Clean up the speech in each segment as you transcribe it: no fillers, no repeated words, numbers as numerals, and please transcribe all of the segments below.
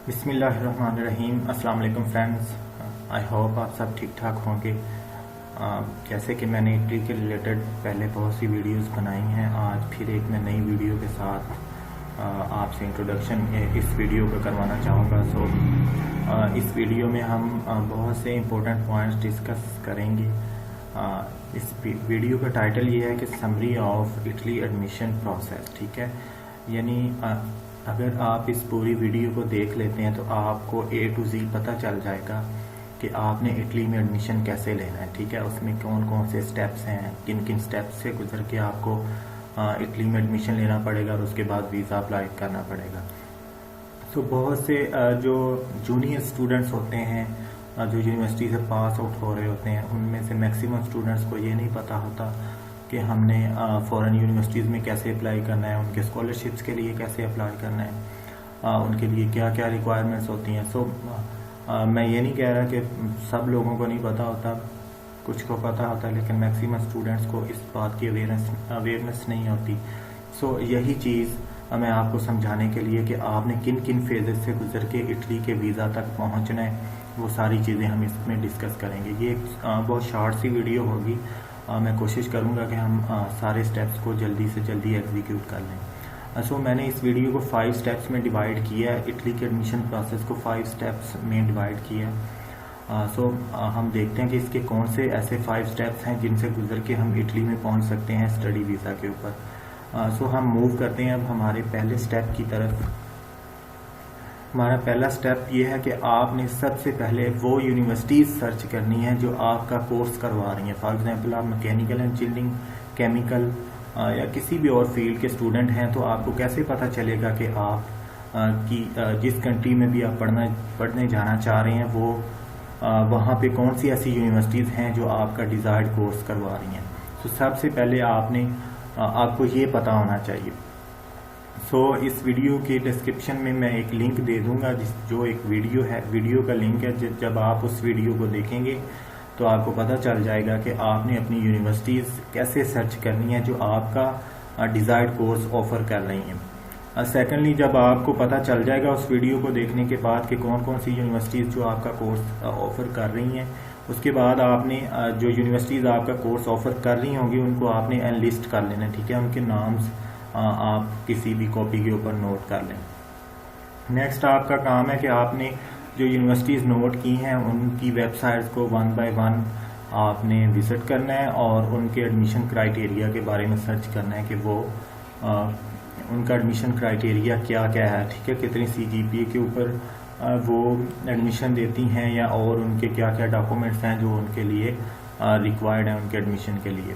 बिस्मिल्लाहिर्रहमानिर्रहीम। अस्सलाम वालेकुम फ्रेंड्स। आई होप आप सब ठीक ठाक होंगे। जैसे कि मैंने इटली के रिलेटेड पहले बहुत सी वीडियोस बनाई हैं, आज फिर एक मैं नई वीडियो के साथ आपसे इंट्रोडक्शन इस वीडियो को करवाना चाहूँगा। इस वीडियो में हम बहुत से इम्पोर्टेंट पॉइंट्स डिस्कस करेंगे। इस वीडियो का टाइटल ये है कि summary of Italy admission process. ठीक है, यानी अगर आप इस पूरी वीडियो को देख लेते हैं तो आपको A to Z पता चल जाएगा कि आपने इटली में एडमिशन कैसे लेना है। ठीक है, उसमें कौन कौन से स्टेप्स हैं, किन किन स्टेप्स से गुजर के आपको इटली में एडमिशन लेना पड़ेगा और उसके बाद वीज़ा अप्लाई करना पड़ेगा। बहुत से जो जूनियर स्टूडेंट्स होते हैं, जो यूनिवर्सिटी से पास आउट हो रहे होते हैं, उनमें से मैक्सिमम स्टूडेंट्स को ये नहीं पता होता कि हमने फॉरेन यूनिवर्सिटीज़ में कैसे अप्लाई करना है, उनके स्कॉलरशिप्स के लिए कैसे अप्लाई करना है, उनके लिए क्या क्या रिक्वायरमेंट्स होती हैं। मैं ये नहीं कह रहा कि सब लोगों को नहीं पता होता, कुछ को पता होता है, लेकिन मैक्सिमम स्टूडेंट्स को इस बात की अवेयरनेस नहीं होती। यही चीज़ मैं आपको समझाने के लिए कि आपने किन किन फेजेस से गुजर के इटली के वीज़ा तक पहुंचना है, वो सारी चीज़ें हम इसमें डिस्कस करेंगे। ये बहुत शॉर्ट सी वीडियो होगी। मैं कोशिश करूंगा कि हम सारे स्टेप्स को जल्दी से जल्दी एग्जीक्यूट कर लें। मैंने इस वीडियो को 5 स्टेप्स में डिवाइड किया है। इटली के एडमिशन प्रोसेस को 5 स्टेप्स में डिवाइड किया है। हम देखते हैं कि इसके कौन से ऐसे 5 स्टेप्स हैं जिनसे गुजर के हम इटली में पहुंच सकते हैं स्टडी वीज़ा के ऊपर। हम मूव करते हैं अब हमारे पहले स्टेप की तरफ। हमारा पहला स्टेप ये है कि आपने सबसे पहले वो यूनिवर्सिटीज़ सर्च करनी है जो आपका कोर्स करवा रही हैं। फॉर एग्जांपल आप मैकेनिकल इंजीनियरिंग, केमिकल या किसी भी और फील्ड के स्टूडेंट हैं, तो आपको कैसे पता चलेगा कि आप जिस कंट्री में भी आप पढ़ने जाना चाह रहे हैं वो वहाँ पे कौन सी ऐसी यूनिवर्सिटीज़ हैं जो आपका डिज़ायर्ड कोर्स करवा रही हैं। सबसे पहले आपको ये पता होना चाहिए। इस वीडियो के डिस्क्रिप्शन में मैं एक लिंक दे दूंगा, जो एक वीडियो का लिंक है। जब आप उस वीडियो को देखेंगे तो आपको पता चल जाएगा कि आपने अपनी यूनिवर्सिटीज़ कैसे सर्च करनी है जो आपका डिज़ायर्ड कोर्स ऑफर कर रही हैं। सेकेंडली, जब आपको पता चल जाएगा उस वीडियो को देखने के बाद कि कौन कौन सी यूनिवर्सिटीज़ जो आपका कोर्स ऑफर कर रही हैं, उसके बाद आपने जो यूनिवर्सिटीज़ आपका कोर्स ऑफर कर रही होंगी उनको आपने एनलिस्ट कर लेना। ठीक है, उनके नाम्स आप किसी भी कॉपी के ऊपर नोट कर लें। नेक्स्ट आपका काम है कि आपने जो यूनिवर्सिटीज़ नोट की हैं उनकी वेबसाइट्स को 1 by 1 आपने विजिट करना है और उनके एडमिशन क्राइटेरिया के बारे में सर्च करना है कि वो उनका एडमिशन क्राइटेरिया क्या क्या है। ठीक है, कितनी CGPA के ऊपर वो एडमिशन देती हैं या और उनके क्या क्या डॉक्यूमेंट्स हैं जो उनके लिए रिक्वायर्ड हैं उनके एडमिशन के लिए।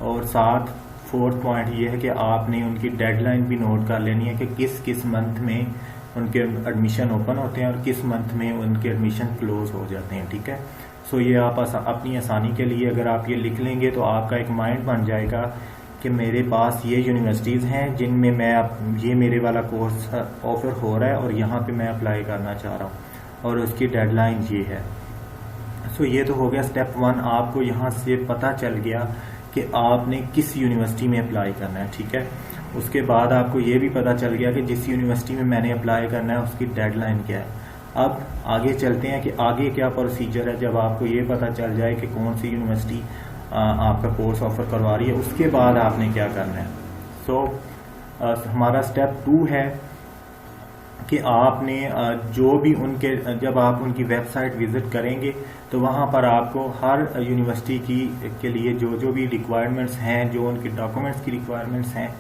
और साथ 4th पॉइंट ये है कि आपने उनकी डेडलाइन भी नोट कर लेनी है कि किस किस मंथ में उनके एडमिशन ओपन होते हैं और किस मंथ में उनके एडमिशन क्लोज हो जाते हैं। ठीक है, ये आप अपनी आसानी के लिए अगर आप ये लिख लेंगे तो आपका एक माइंड बन जाएगा कि मेरे पास ये यूनिवर्सिटीज़ हैं जिनमें ये मेरे वाला कोर्स ऑफर हो रहा है और यहाँ पे मैं अप्लाई करना चाह रहा हूँ और उसकी डेडलाइन ये है। ये तो हो गया स्टेप 1। आपको यहाँ से पता चल गया कि आपने किस यूनिवर्सिटी में अप्लाई करना है। ठीक है, उसके बाद आपको ये भी पता चल गया कि जिस यूनिवर्सिटी में मैंने अप्लाई करना है उसकी डेडलाइन क्या है। अब आगे चलते हैं कि आगे क्या प्रोसीजर है। जब आपको ये पता चल जाए कि कौन सी यूनिवर्सिटी आपका कोर्स ऑफर करवा रही है, उसके बाद आपने क्या करना है। हमारा स्टेप 2 है कि आपने जो भी जब आप उनकी वेबसाइट विजिट करेंगे तो वहाँ पर आपको हर यूनिवर्सिटी के लिए जो भी रिक्वायरमेंट्स हैं, जो उनके डॉक्यूमेंट्स की रिक्वायरमेंट्स हैं,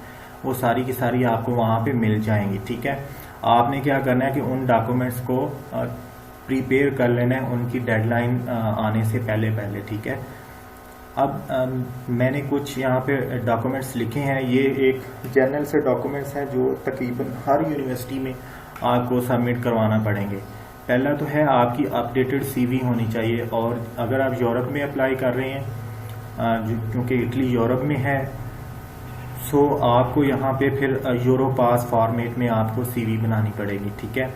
वो सारी की सारी आपको वहाँ पे मिल जाएंगी। ठीक है, आपने क्या करना है कि उन डॉक्यूमेंट्स को प्रिपेयर कर लेना है उनकी डेडलाइन आने से पहले। ठीक है, अब मैंने कुछ यहाँ पे डॉक्यूमेंट्स लिखे हैं। ये एक जनरल से डॉक्यूमेंट्स हैं जो तकरीबन हर यूनिवर्सिटी में आपको सबमिट करवाना पड़ेंगे। पहला तो है आपकी अपडेटेड CV होनी चाहिए, और अगर आप यूरोप में अप्लाई कर रहे हैं, क्योंकि इटली यूरोप में है, आपको यहाँ पे फिर यूरोपास फॉर्मेट में आपको CV बनानी पड़ेगी। ठीक है,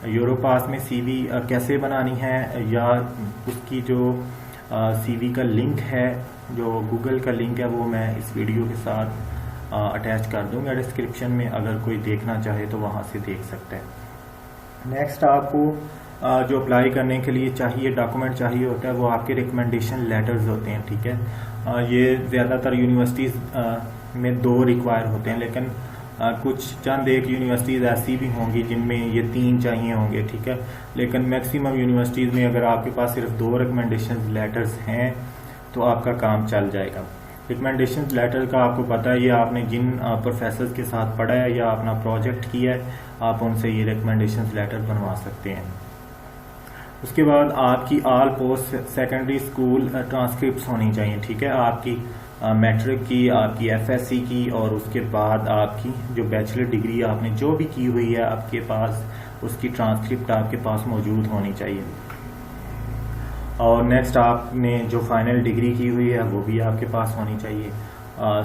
यूरोपास में CV कैसे बनानी है, या उसकी जो CV का लिंक है, जो गूगल का लिंक है, वो मैं इस वीडियो के साथ अटैच कर दूंगा डिस्क्रिप्शन में। अगर कोई देखना चाहे तो वहाँ से देख सकता है। नेक्स्ट आपको जो अप्लाई करने के लिए चाहिए डॉक्यूमेंट चाहिए होता है वो आपके रिकमेंडेशन लेटर्स होते हैं, ठीक है। ये ज़्यादातर यूनिवर्सिटीज़ में 2 रिक्वायर होते हैं, लेकिन कुछ चंद एक यूनिवर्सिटीज़ ऐसी भी होंगी जिनमें ये 3 चाहिए होंगे, ठीक है। लेकिन मैक्सिमम यूनिवर्सिटीज़ में अगर आपके पास सिर्फ 2 रिकमेंडेशन लेटर्स हैं तो आपका काम चल जाएगा। रिकमेंडेशन लेटर का आपको पता है, ये आपने जिन प्रोफेसर के साथ पढ़ा है या अपना प्रोजेक्ट किया है, आप उनसे ये रिकमेंडेशन लेटर बनवा सकते हैं। उसके बाद आपकी all post secondary school transcripts होनी चाहिए, ठीक है। आपकी मैट्रिक की, आपकी एफएससी की, और उसके बाद आपकी जो बैचलर डिग्री आपने जो भी की हुई है आपके पास, उसकी ट्रांसक्रिप्ट आपके पास मौजूद होनी चाहिए। और नेक्स्ट आपने जो फाइनल डिग्री की हुई है वो भी आपके पास होनी चाहिए।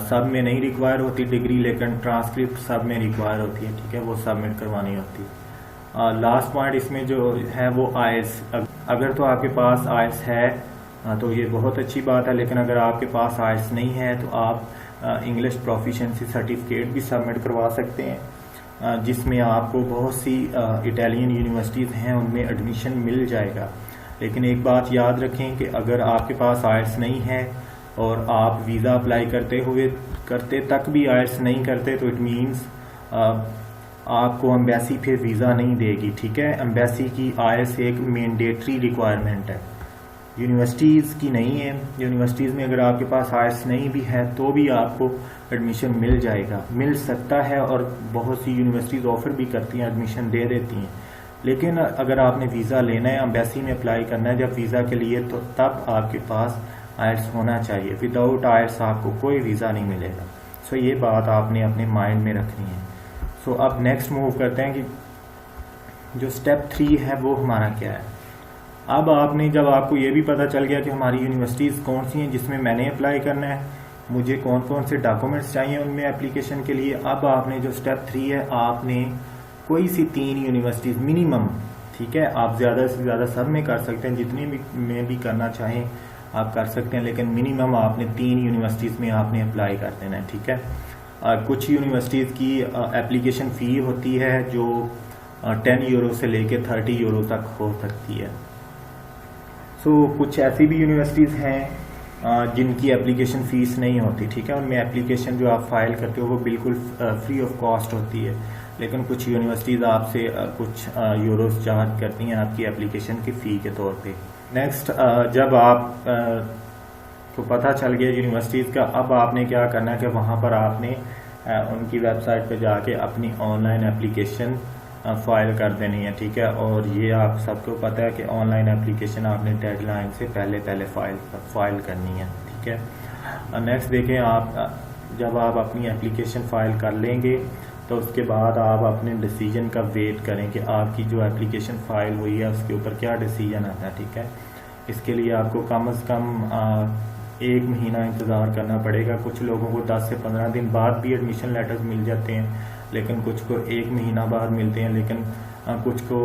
सब में नहीं रिक्वायर होती डिग्री, लेकिन ट्रांसक्रिप्ट सब में रिक्वायर होती है, ठीक है, वो सबमिट करवानी होती है। लास्ट पॉइंट इसमें जो है वो आइल्स। अगर तो आपके पास आइल्स है तो ये बहुत अच्छी बात है, लेकिन अगर आपके पास आइल्स नहीं है तो आप इंग्लिश प्रोफिशिएंसी सर्टिफिकेट भी सबमिट करवा सकते हैं, जिसमें आपको बहुत सी इटालियन यूनिवर्सिटीज़ हैं उनमें एडमिशन मिल जाएगा। लेकिन एक बात याद रखें कि अगर आपके पास आइल्स नहीं है और आप वीज़ा अप्लाई करते तक भी आइल्स नहीं करते तो इट मीन्स आपको एम्बेसी फिर वीज़ा नहीं देगी, ठीक है। एम्बेसी की आइल्स एक मैंडेटरी रिक्वायरमेंट है, यूनिवर्सिटीज़ की नहीं है। यूनिवर्सिटीज़ में अगर आपके पास आइल्स नहीं भी है तो भी आपको एडमिशन मिल सकता है, और बहुत सी यूनिवर्सिटीज़ ऑफर भी करती हैं, एडमिशन दे देती हैं। लेकिन अगर आपने वीज़ा लेना है, एम्बेसी में अप्लाई करना है जब वीज़ा के लिए, तो तब आपके पास आइल्स होना चाहिए। विदाउट आइल्स आपको कोई वीज़ा नहीं मिलेगा। सो ये बात आपने अपने माइंड में रखनी है। सो अब नेक्स्ट मूव करते हैं कि जो स्टेप 3 है वो हमारा क्या है। अब आपने जब आपको ये भी पता चल गया कि हमारी यूनिवर्सिटीज़ कौन सी हैं जिसमें मैंने अप्लाई करना है, मुझे कौन कौन से डॉक्यूमेंट्स चाहिए उनमें एप्लीकेशन के लिए, अब आपने जो स्टेप 3 है, आपने कोई सी 3 यूनिवर्सिटीज़ मिनिमम, ठीक है, आप ज़्यादा से ज़्यादा सब में कर सकते हैं, जितने में भी करना चाहें आप कर सकते हैं, लेकिन मिनिमम आपने 3 यूनिवर्सिटीज़ में आपने अप्लाई कर देना है, ठीक है। कुछ यूनिवर्सिटीज़ की एप्लीकेशन फ़ी होती है जो 10 यूरो से लेके 30 यूरो तक हो सकती है। सो कुछ ऐसी भी यूनिवर्सिटीज़ हैं जिनकी एप्लीकेशन फ़ीस नहीं होती, ठीक है, उनमें एप्लीकेशन जो आप फाइल करते हो वो बिल्कुल फ्री ऑफ कॉस्ट होती है। लेकिन कुछ यूनिवर्सिटीज़ आपसे कुछ यूरोस चार्ज करती हैं आपकी एप्लीकेशन की फ़ी के तौर पे। नेक्स्ट, जब आप को पता चल गया यूनिवर्सिटीज़ का, अब आपने क्या करना है कि वहाँ पर आपने उनकी वेबसाइट पे जाके अपनी ऑनलाइन एप्लीकेशन फाइल कर देनी है, ठीक है। और ये आप सबको पता है कि ऑनलाइन एप्लीकेशन आपने डेडलाइन से पहले फाइल करनी है, ठीक है। नेक्स्ट देखें, आप जब आप अपनी एप्लीकेशन फाइल कर लेंगे तो उसके बाद आप अपने डिसीजन का वेट करें कि आपकी जो एप्लीकेशन फाइल हुई है उसके ऊपर क्या डिसीजन आता है, ठीक है। इसके लिए आपको कम से कम 1 महीना इंतज़ार करना पड़ेगा। कुछ लोगों को 10 से 15 दिन बाद भी एडमिशन लेटर्स मिल जाते हैं, लेकिन कुछ को 1 महीना बाद मिलते हैं, लेकिन कुछ को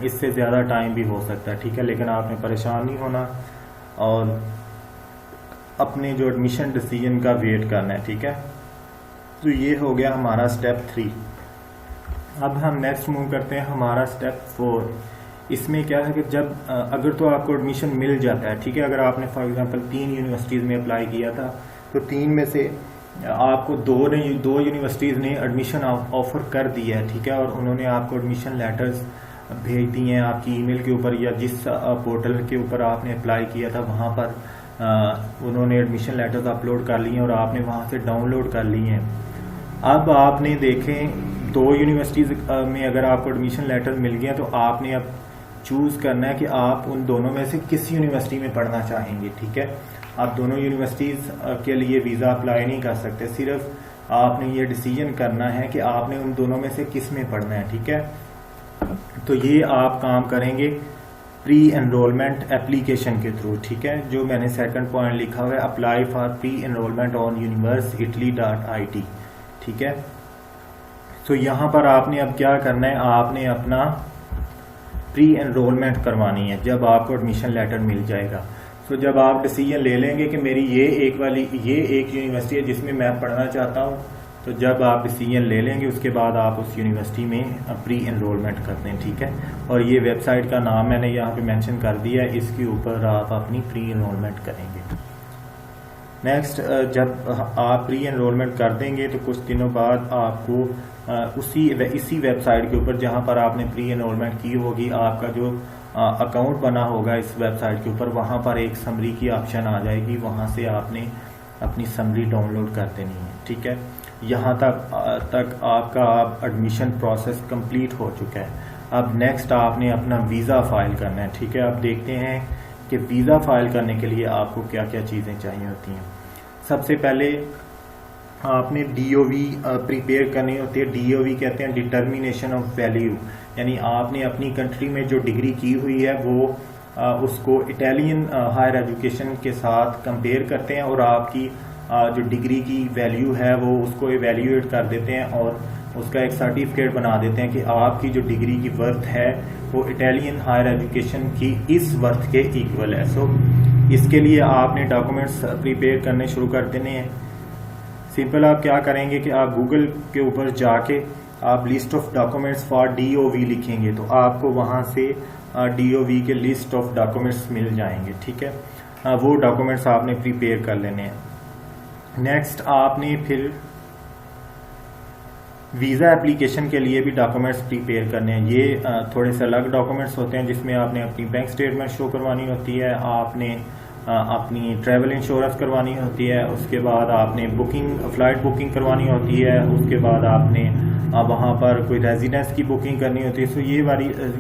इससे ज़्यादा टाइम भी हो सकता है, ठीक है। लेकिन आपने परेशान नहीं होना और अपने जो एडमिशन डिसीजन का वेट करना है, ठीक है। तो ये हो गया हमारा स्टेप 3। अब हम नेक्स्ट मूव करते हैं हमारा स्टेप 4। इसमें क्या है कि जब अगर तो आपको एडमिशन मिल जाता है, ठीक है, अगर आपने फॉर एग्जांपल 3 यूनिवर्सिटीज़ में अप्लाई किया था तो 3 में से आपको 2 यूनिवर्सिटीज़ ने एडमिशन ऑफर कर दिया है, ठीक है, और उन्होंने आपको एडमिशन लेटर्स भेज दिए हैं आपकी ईमेल के ऊपर, या जिस पोर्टल के ऊपर आपने अप्लाई किया था वहाँ पर उन्होंने एडमिशन लेटर्स अपलोड कर लिए हैं और आपने वहाँ से डाउनलोड कर लिए हैं। अब आपने देखें 2 यूनिवर्सिटीज़ में अगर आपको एडमिशन लेटर मिल गया तो आपने अब चूज़ करना है कि आप उन दोनों में से किस यूनिवर्सिटी में पढ़ना चाहेंगे, ठीक है। आप दोनों यूनिवर्सिटीज़ के लिए वीज़ा अप्लाई नहीं कर सकते, सिर्फ आपने ये डिसीजन करना है कि आपने उन दोनों में से किस में पढ़ना है, ठीक है। तो ये आप काम करेंगे प्री एनरोलमेंट एप्लीकेशन के थ्रू, ठीक है, जो मैंने सेकंड पॉइंट लिखा हुआ है, apply for pre enrolment on universeitaly.it, ठीक है। तो यहाँ पर आपने अब क्या करना है, आपने अपना प्री एनरोलमेंट करवानी है जब आपको एडमिशन लेटर मिल जाएगा। तो जब आप डिसीजन ले लेंगे कि मेरी ये एक यूनिवर्सिटी है जिसमें मैं पढ़ना चाहता हूँ, तो जब आप डिसीजन ले लेंगे उसके बाद आप उस यूनिवर्सिटी में प्री एनरोलमेंट करते हैं, ठीक है। और ये वेबसाइट का नाम मैंने यहाँ पे मेंशन कर दिया है, इसके ऊपर आप अपनी प्री एनरोलमेंट करेंगे। नेक्स्ट, जब आप प्री एनरोलमेंट कर देंगे तो कुछ दिनों बाद आपको इसी वेबसाइट के ऊपर जहाँ पर आपने प्री एनरोलमेंट की होगी, आपका जो अकाउंट बना होगा इस वेबसाइट के ऊपर, वहाँ पर एक समरी की ऑप्शन आ जाएगी, वहाँ से आपने अपनी समरी डाउनलोड कर देनी है, ठीक है। यहाँ तक आपका एडमिशन प्रोसेस कंप्लीट हो चुका है। अब नेक्स्ट आपने अपना वीज़ा फाइल करना है, ठीक है। अब देखते हैं कि वीज़ा फाइल करने के लिए आपको क्या क्या चीज़ें चाहिए होती हैं। सबसे पहले आपने DOV प्रिपेयर करनी होती है। DOV कहते हैं डिटर्मिनेशन ऑफ वैल्यू, यानी आपने अपनी कंट्री में जो डिग्री की हुई है वो उसको इटालियन हायर एजुकेशन के साथ कंपेयर करते हैं और आपकी जो डिग्री की वैल्यू है वो उसको इवेल्यूएट कर देते हैं और उसका एक सर्टिफिकेट बना देते हैं कि आपकी जो डिग्री की वर्थ है वो इटालियन हायर एजुकेशन की इस वर्थ के इक्वल है। सो इसके लिए आपने डॉक्यूमेंट्स प्रिपेयर करने शुरू कर देने हैं। सिंपल आप क्या करेंगे कि आप गूगल के ऊपर जाके आप list of documents for DOV लिखेंगे तो आपको वहां से DOV के लिस्ट ऑफ डॉक्यूमेंट्स मिल जाएंगे, ठीक है। वो डॉक्यूमेंट्स आपने प्रिपेयर कर लेने हैं। नेक्स्ट आपने फिर वीज़ा एप्लीकेशन के लिए भी डॉक्यूमेंट्स प्रिपेयर करने हैं। ये थोड़े से अलग डॉक्यूमेंट्स होते हैं जिसमें आपने अपनी बैंक स्टेटमेंट शो करवानी होती है, आपने अपनी ट्रैवल इंश्योरेंस करवानी होती है, उसके बाद आपने फ्लाइट बुकिंग करवानी होती है, उसके बाद आपने वहाँ पर कोई रेजिडेंस की बुकिंग करनी होती है। सो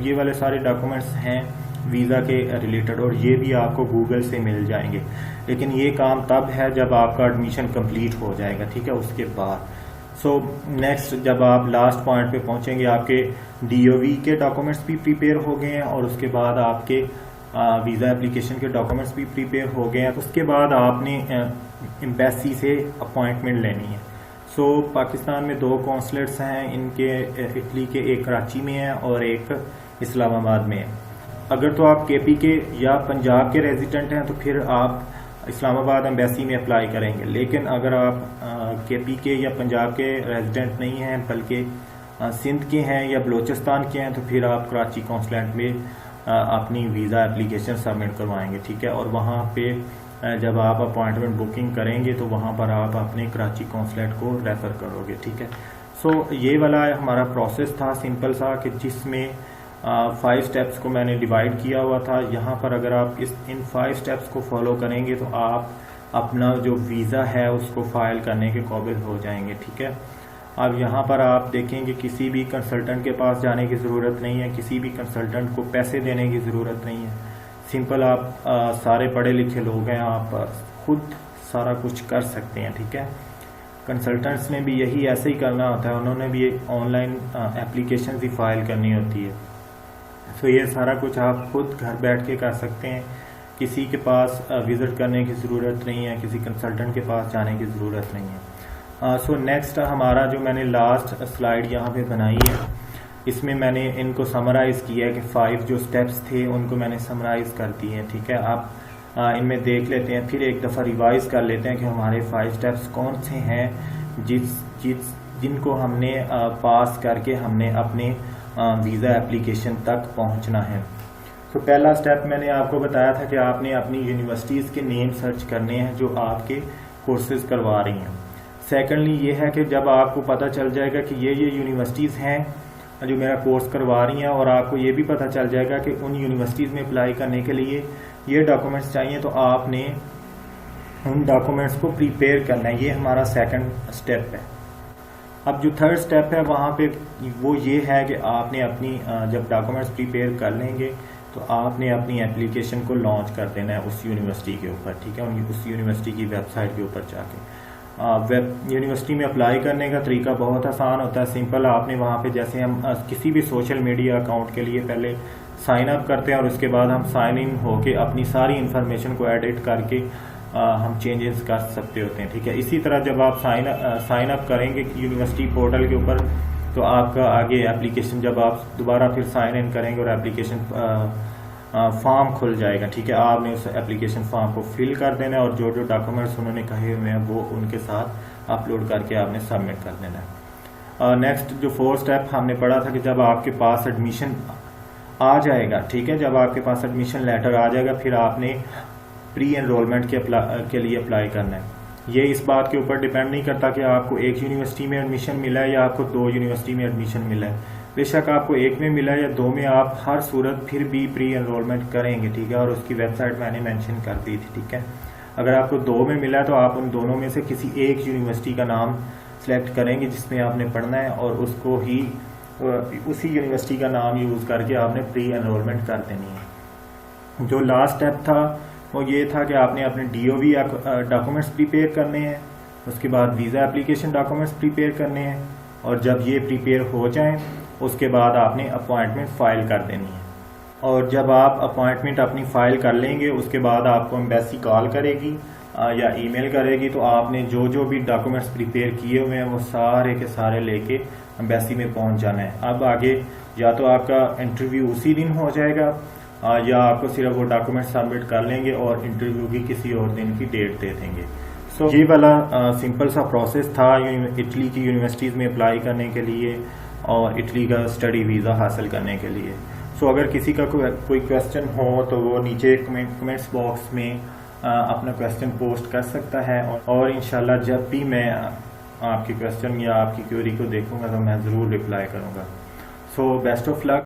ये वाले सारे डॉक्यूमेंट्स हैं वीज़ा के रिलेटेड और ये भी आपको गूगल से मिल जाएंगे। लेकिन ये काम तब है जब आपका एडमिशन कंप्लीट हो जाएगा, ठीक है, उसके बाद। सो नेक्स्ट जब आप लास्ट पॉइंट पे पहुंचेंगे, आपके DOV के डॉक्यूमेंट्स भी प्रिपेयर हो गए हैं और उसके बाद आपके वीज़ा एप्लीकेशन के डॉक्यूमेंट्स भी प्रिपेयर हो गए हैं। उसके बाद आपने एम्बेसी से अपॉइंटमेंट लेनी है। सो पाकिस्तान में 2 कॉन्सुलेट्स हैं, इनके इटली के एक कराची में है और एक इस्लामाबाद में है। अगर तो आप KP के या पंजाब के रेजिडेंट हैं तो फिर आप इस्लामाबाद एम्बेसी में अप्लाई करेंगे। लेकिन अगर आप KP के या पंजाब के रेजिडेंट नहीं हैं बल्कि सिंध के हैं या बलूचिस्तान के हैं तो फिर आप कराची कॉन्सुलेट में अपनी वीज़ा एप्लीकेशन सबमिट करवाएंगे, ठीक है। और वहाँ पे जब आप अपॉइंटमेंट बुकिंग करेंगे तो वहाँ पर आप अपने कराची कॉन्सुलेट को रेफ़र करोगे, ठीक है। सो ये वाला हमारा प्रोसेस था सिंपल सा कि जिसमें 5 स्टेप्स को मैंने डिवाइड किया हुआ था। यहाँ पर अगर आप इन 5 स्टेप्स को फॉलो करेंगे तो आप अपना जो वीज़ा है उसको फाइल करने के काबिल हो जाएंगे, ठीक है। अब यहाँ पर आप देखेंगे किसी भी कंसल्टेंट के पास जाने की ज़रूरत नहीं है, किसी भी कंसल्टेंट को पैसे देने की ज़रूरत नहीं है। सिंपल आप सारे पढ़े लिखे लोग हैं, आप खुद सारा कुछ कर सकते हैं, ठीक है। कंसल्टेंट्स ने भी यही ऐसे ही करना होता है, उन्होंने भी ऑनलाइन एप्लीकेशन ही फाइल करनी होती है। तो ये सारा कुछ आप खुद घर बैठ के कर सकते हैं, किसी के पास विज़िट करने की ज़रूरत नहीं है, किसी कंसल्टेंट के पास जाने की ज़रूरत नहीं है। सो नेक्स्ट हमारा जो मैंने लास्ट स्लाइड यहाँ पे बनाई है, इसमें मैंने इनको समराइज़ किया है कि 5 जो स्टेप्स थे उनको मैंने समराइज़ कर दिए हैं, ठीक है। आप इनमें देख लेते हैं, फिर एक दफ़ा रिवाइज़ कर लेते हैं कि हमारे 5 स्टेप्स कौन से हैं जिनको हमने पास करके हमने अपने वीज़ा एप्लीकेशन तक पहुंचना है। तो पहला स्टेप मैंने आपको बताया था कि आपने अपनी यूनिवर्सिटीज़ के नेम सर्च करने हैं जो आपके कोर्सेज करवा रही हैं। सेकेंडली ये है कि जब आपको पता चल जाएगा कि ये यूनिवर्सिटीज़ हैं जो मेरा कोर्स करवा रही हैं और आपको ये भी पता चल जाएगा कि उन यूनिवर्सिटीज़ में अप्लाई करने के लिए ये डॉक्यूमेंट्स चाहिए, तो आपने उन डॉक्यूमेंट्स को प्रिपेयर करना है। ये हमारा सेकंड स्टेप है। अब जो थर्ड स्टेप है वहाँ पे वो ये है कि आपने अपनी जब डॉक्यूमेंट्स प्रिपेयर कर लेंगे तो आपने अपनी एप्लीकेशन को लॉन्च कर देना है उस यूनिवर्सिटी के ऊपर, ठीक है, उस यूनिवर्सिटी की वेबसाइट के ऊपर जाके। यूनिवर्सिटी में अप्लाई करने का तरीका बहुत आसान होता है, सिंपल। आपने वहाँ पे जैसे हम किसी भी सोशल मीडिया अकाउंट के लिए पहले साइन अप करते हैं और उसके बाद हम साइन इन होके अपनी सारी इन्फॉर्मेशन को एडिट करके हम चेंजेस कर सकते होते हैं, ठीक है। इसी तरह जब आप साइन अप करेंगे यूनिवर्सिटी पोर्टल के ऊपर तो आपका आगे एप्लीकेशन जब आप दोबारा फिर साइन इन करेंगे और एप्लीकेशन फॉर्म खुल जाएगा, ठीक है। आपने उस एप्लीकेशन फॉर्म को फिल कर देना है और जो जो डॉक्यूमेंट्स उन्होंने कहे हुए हैं वो उनके साथ अपलोड करके आपने सबमिट कर देना है। नेक्स्ट जो 4th स्टेप हमने पढ़ा था कि जब आपके पास एडमिशन आ जाएगा, ठीक है, जब आपके पास एडमिशन लेटर आ जाएगा फिर आपने प्री एनरोलमेंट के लिए अप्लाई करना है। ये इस बात के ऊपर डिपेंड नहीं करता कि आपको एक यूनिवर्सिटी में एडमिशन मिला है या आपको 2 यूनिवर्सिटी में एडमिशन मिला है। बेशक आपको एक में मिला है या 2 में, आप हर सूरत फिर भी प्री एनरोलमेंट करेंगे, ठीक है, और उसकी वेबसाइट मैंने मेंशन कर दी थी, ठीक है। अगर आपको 2 में मिला है तो आप उन दोनों में से किसी एक यूनिवर्सिटी का नाम सेलेक्ट करेंगे जिसमें आपने पढ़ना है और उसको ही उसी यूनिवर्सिटी का नाम यूज करके आपने प्री एनरोलमेंट कर देनी है। जो लास्ट स्टेप था वो ये था कि आपने अपने DOV डॉक्यूमेंट्स प्रिपेयर करने हैं, उसके बाद वीज़ा एप्लीकेशन डॉक्यूमेंट्स प्रिपेयर करने हैं, और जब ये प्रिपेयर हो जाएं उसके बाद आपने अपॉइंटमेंट फाइल कर देनी है। और जब आप अपॉइंटमेंट अपनी फाइल कर लेंगे उसके बाद आपको एम्बेसी कॉल करेगी या ईमेल करेगी, तो आपने जो जो भी डॉक्यूमेंट्स प्रिपेयर किए हुए हैं वो सारे के सारे लेके एम्बेसी में पहुंच जाना है। अब आगे या तो आपका इंटरव्यू उसी दिन हो जाएगा या आपको सिर्फ वो डॉक्यूमेंट सबमिट कर लेंगे और इंटरव्यू की किसी और दिन की डेट दे देंगे। सो ये वाला सिंपल सा प्रोसेस था इटली की यूनिवर्सिटीज़ में अप्लाई करने के लिए और इटली का स्टडी वीज़ा हासिल करने के लिए। सो अगर किसी का कोई क्वेश्चन हो तो वो नीचे कमेंट्स बॉक्स में अपना क्वेश्चन पोस्ट कर सकता है और इंशाल्लाह जब भी मैं आपके क्वेश्चन या आपकी क्वेरी को देखूंगा तो मैं ज़रूर रिप्लाई करूंगा। So best of luck.